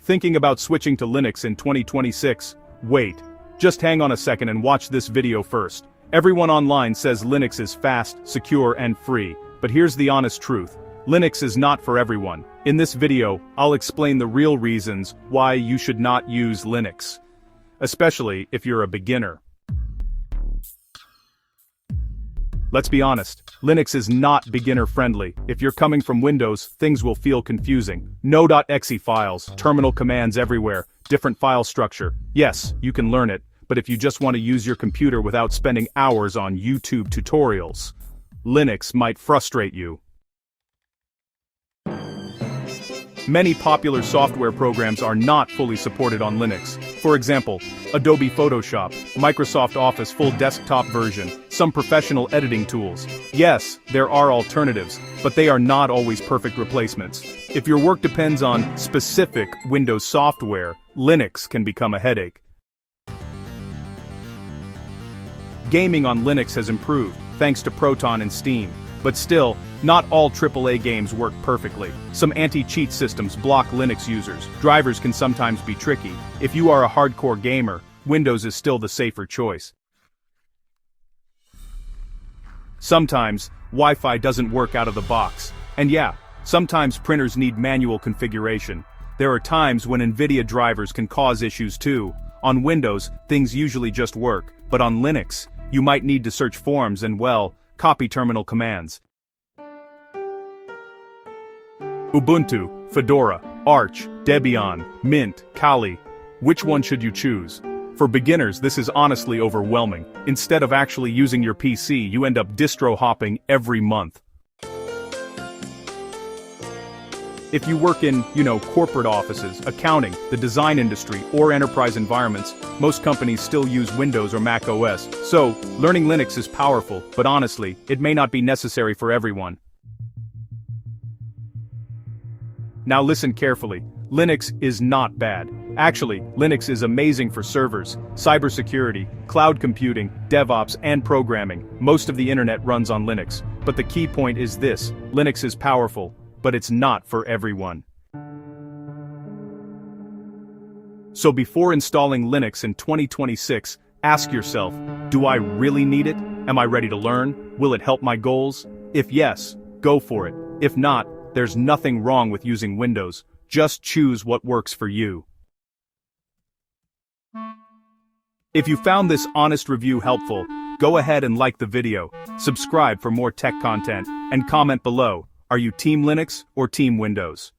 Thinking about switching to Linux in 2026? Wait. Just hang on a second and watch this video first. Everyone online says Linux is fast, secure, and free, but here's the honest truth. Linux is not for everyone. In this video, I'll explain the real reasons why you should not use Linux. Especially if you're a beginner. Let's be honest, Linux is not beginner-friendly. If you're coming from Windows, things will feel confusing. No.exe files, terminal commands everywhere, different file structure. Yes, you can learn it, but if you just want to use your computer without spending hours on YouTube tutorials, Linux might frustrate you. Many popular software programs are not fully supported on Linux. For example, Adobe Photoshop, Microsoft Office full desktop version, some professional editing tools. Yes, there are alternatives, but they are not always perfect replacements. If your work depends on specific Windows software, Linux can become a headache. Gaming on Linux has improved, thanks to Proton and Steam. But still, not all AAA games work perfectly. Some anti-cheat systems block Linux users. Drivers can sometimes be tricky. If you are a hardcore gamer, Windows is still the safer choice. Sometimes, Wi-Fi doesn't work out of the box. And yeah, sometimes printers need manual configuration. There are times when NVIDIA drivers can cause issues too. On Windows, things usually just work, but on Linux, you might need to search forums and, well, copy terminal commands. Ubuntu, Fedora, Arch, Debian, Mint, Kali. Which one should you choose? For beginners, this is honestly overwhelming. Instead of actually using your PC, you end up distro hopping every month. If you work in, corporate offices, accounting, the design industry, or enterprise environments, most companies still use Windows or Mac OS. So, learning Linux is powerful, but honestly, it may not be necessary for everyone. Now listen carefully. Linux is not bad. Actually, Linux is amazing for servers, cybersecurity, cloud computing, DevOps, and programming. Most of the internet runs on Linux. But the key point is this: Linux is powerful, but it's not for everyone. So before installing Linux in 2026, ask yourself, do I really need it? Am I ready to learn? Will it help my goals? If yes, go for it. If not, there's nothing wrong with using Windows. Just choose what works for you. If you found this honest review helpful, go ahead and like the video, subscribe for more tech content, and comment below. Are you Team Linux or Team Windows?